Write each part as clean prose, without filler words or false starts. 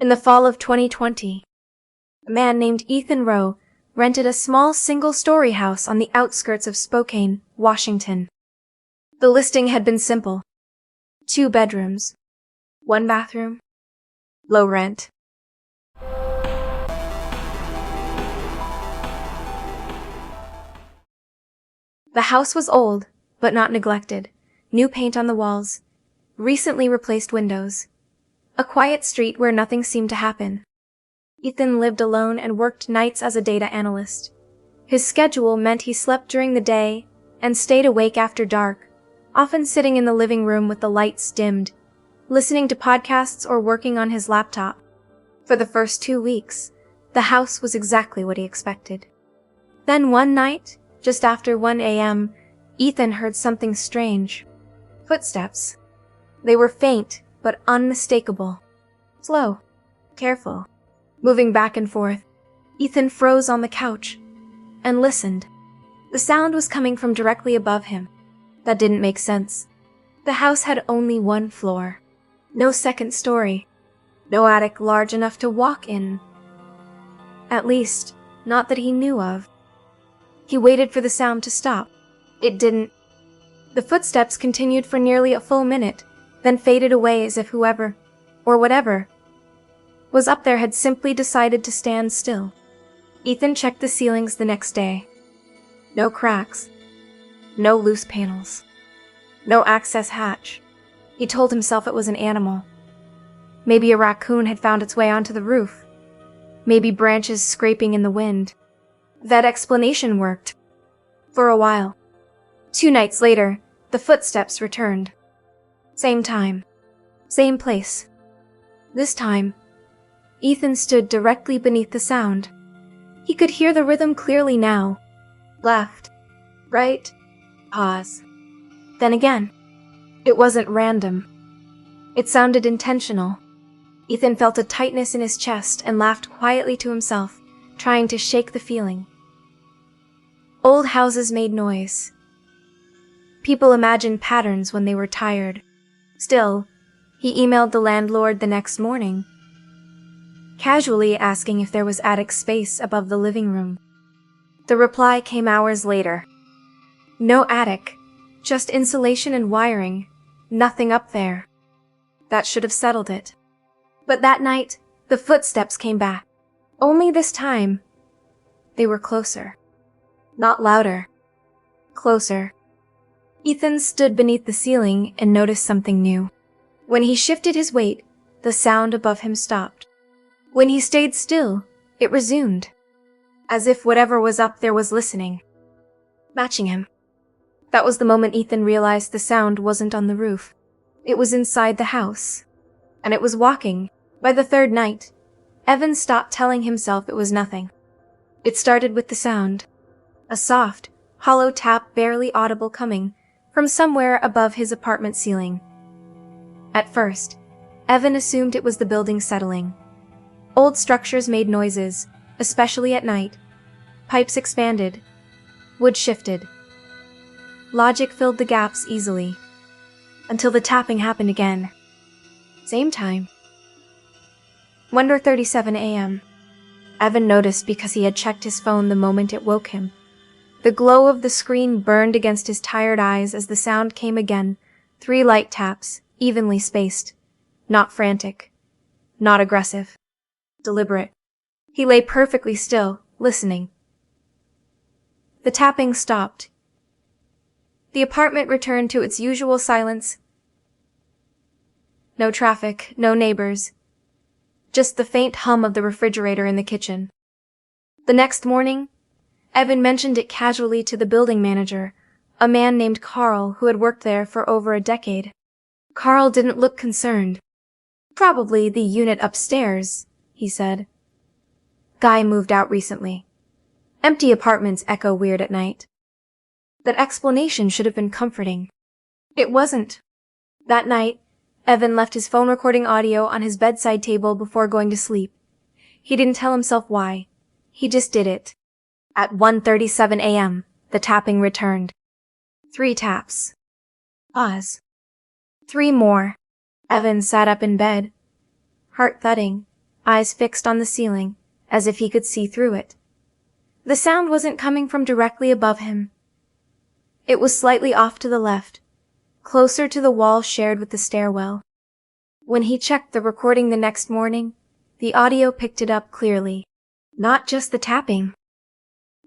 In the fall of 2020, a man named Ethan Rowe rented a small single-story house on the outskirts of Spokane, Washington. The listing had been simple. 2 bedrooms, 1 bathroom, low rent. The house was old, but not neglected. New paint on the walls, recently replaced windows. A quiet street where nothing seemed to happen. Ethan lived alone and worked nights as a data analyst. His schedule meant he slept during the day and stayed awake after dark, often sitting in the living room with the lights dimmed, listening to podcasts or working on his laptop. For the first 2 weeks, the house was exactly what he expected. Then one night, just after 1 a.m., Ethan heard something strange. Footsteps. They were faint, but unmistakable. Slow. Careful. Moving back and forth. Ethan froze on the couch and listened. The sound was coming from directly above him. That didn't make sense. The house had only 1 floor. No second story. No attic large enough to walk in. At least, not that he knew of. He waited for the sound to stop. It didn't. The footsteps continued for nearly a full minute, then faded away as if whoever, or whatever, was up there had simply decided to stand still. Ethan checked the ceilings the next day. No cracks. No loose panels. No access hatch. He told himself it was an animal. Maybe a raccoon had found its way onto the roof. Maybe branches scraping in the wind. That explanation worked. For a while. 2 nights later, the footsteps returned. Same time. Same place. This time, Ethan stood directly beneath the sound. He could hear the rhythm clearly now. Left. Right. Pause. Then again. It wasn't random. It sounded intentional. Ethan felt a tightness in his chest and laughed quietly to himself, trying to shake the feeling. Old houses made noise. People imagined patterns when they were tired. Still, he emailed the landlord the next morning, casually asking if there was attic space above the living room. The reply came hours later. No attic, just insulation and wiring, nothing up there. That should have settled it. But that night, the footsteps came back. Only this time, they were closer. Not louder. Closer. Ethan stood beneath the ceiling and noticed something new. When he shifted his weight, the sound above him stopped. When he stayed still, it resumed, as if whatever was up there was listening, matching him. That was the moment Ethan realized the sound wasn't on the roof. It was inside the house, and it was walking. By the 3rd night, Evan stopped telling himself it was nothing. It started with the sound, a soft, hollow tap barely audible coming from somewhere above his apartment ceiling. At first, Evan assumed it was the building settling. Old structures made noises, especially at night. Pipes expanded. Wood shifted. Logic filled the gaps easily, until the tapping happened again. Same time. 1:37 a.m. Evan noticed because he had checked his phone the moment it woke him. The glow of the screen burned against his tired eyes as the sound came again. 3 light taps, evenly spaced. Not frantic. Not aggressive. Deliberate. He lay perfectly still, listening. The tapping stopped. The apartment returned to its usual silence. No traffic, no neighbors. Just the faint hum of the refrigerator in the kitchen. The next morning, Evan mentioned it casually to the building manager, a man named Carl who had worked there for over a decade. Carl didn't look concerned. Probably the unit upstairs, he said. Guy moved out recently. Empty apartments echo weird at night. That explanation should have been comforting. It wasn't. That night, Evan left his phone recording audio on his bedside table before going to sleep. He didn't tell himself why. He just did it. At 1:37 a.m., the tapping returned. 3 taps. Pause. 3 more. Evan sat up in bed, heart thudding, eyes fixed on the ceiling, as if he could see through it. The sound wasn't coming from directly above him. It was slightly off to the left, closer to the wall shared with the stairwell. When he checked the recording the next morning, the audio picked it up clearly. Not just the tapping,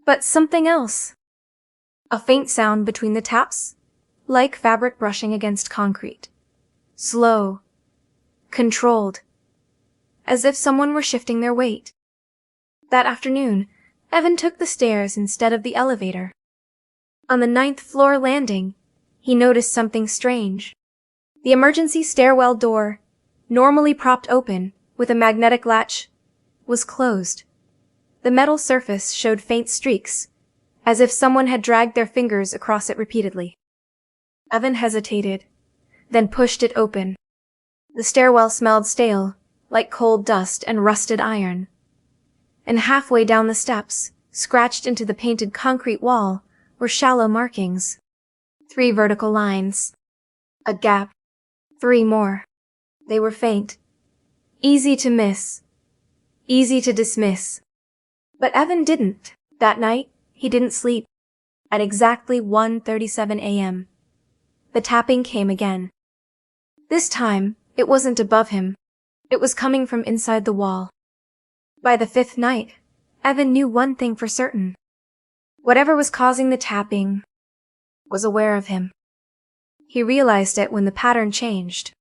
but something else. A faint sound between the taps, like fabric brushing against concrete. Slow, controlled, as if someone were shifting their weight. That afternoon, Evan took the stairs instead of the elevator. On the 9th floor landing, he noticed something strange. The emergency stairwell door, normally propped open with a magnetic latch, was closed. The metal surface showed faint streaks, as if someone had dragged their fingers across it repeatedly. Evan hesitated, then pushed it open. The stairwell smelled stale, like cold dust and rusted iron. And halfway down the steps, scratched into the painted concrete wall, were shallow markings. 3 vertical lines. A gap. 3 more. They were faint. Easy to miss. Easy to dismiss. But Evan didn't. That night, he didn't sleep. At exactly 1:37 a.m., the tapping came again. This time, it wasn't above him. It was coming from inside the wall. By the 5th night, Evan knew one thing for certain. Whatever was causing the tapping was aware of him. He realized it when the pattern changed.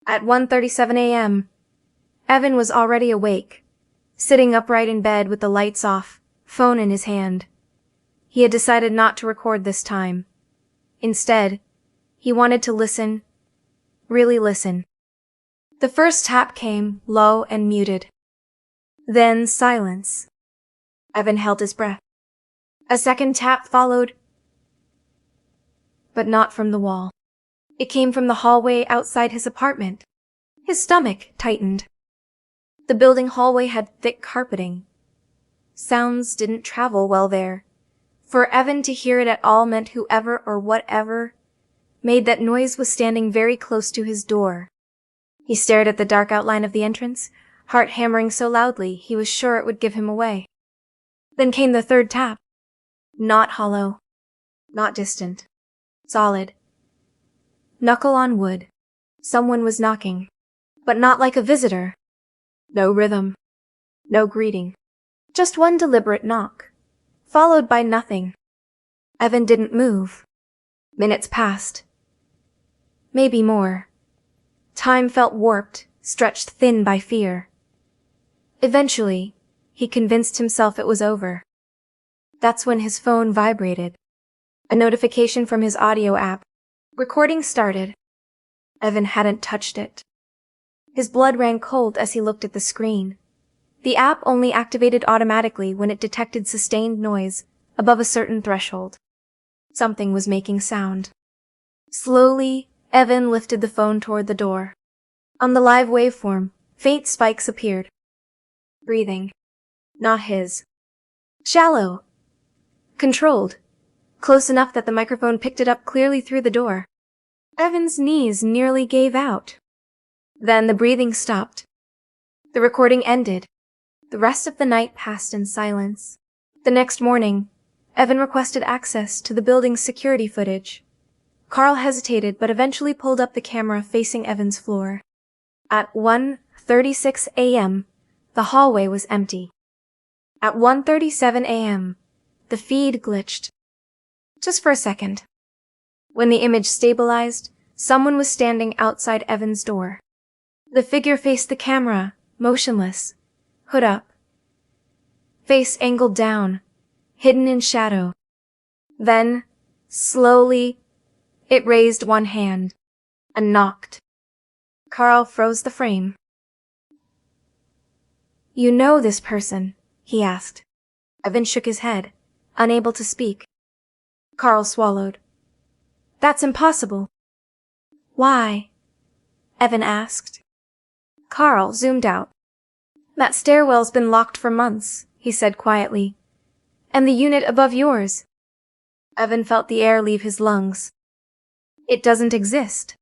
At 1:37 a.m., Evan was already awake, sitting upright in bed with the lights off, phone in his hand. He had decided not to record this time. Instead, he wanted to listen, really listen. The first tap came, low and muted. Then silence. Evan held his breath. A second tap followed, but not from the wall. It came from the hallway outside his apartment. His stomach tightened. The building hallway had thick carpeting. Sounds didn't travel well there. For Evan to hear it at all meant whoever or whatever made that noise was standing very close to his door. He stared at the dark outline of the entrance, heart hammering so loudly he was sure it would give him away. Then came the third tap. Not hollow, not distant, solid. Knuckle on wood. Someone was knocking, but not like a visitor. No rhythm, no greeting. Just one deliberate knock, followed by nothing. Evan didn't move. Minutes passed. Maybe more. Time felt warped, stretched thin by fear. Eventually, he convinced himself it was over. That's when his phone vibrated. A notification from his audio app. Recording started. Evan hadn't touched it. His blood ran cold as he looked at the screen. The app only activated automatically when it detected sustained noise above a certain threshold. Something was making sound. Slowly, Evan lifted the phone toward the door. On the live waveform, faint spikes appeared. Breathing. Not his. Shallow. Controlled. Close enough that the microphone picked it up clearly through the door. Evan's knees nearly gave out. Then the breathing stopped. The recording ended. The rest of the night passed in silence. The next morning, Evan requested access to the building's security footage. Carl hesitated but eventually pulled up the camera facing Evan's floor. At 1:36 a.m., the hallway was empty. At 1:37 a.m., the feed glitched. Just for a second. When the image stabilized, someone was standing outside Evan's door. The figure faced the camera, motionless, hood up. Face angled down, hidden in shadow. Then, slowly, it raised one hand and knocked. Carl froze the frame. "You know this person?" he asked. Evan shook his head, unable to speak. Carl swallowed. "That's impossible." "Why?" Evan asked. Carl zoomed out. "That stairwell's been locked for months," he said quietly. "And the unit above yours." Evan felt the air leave his lungs. "It doesn't exist."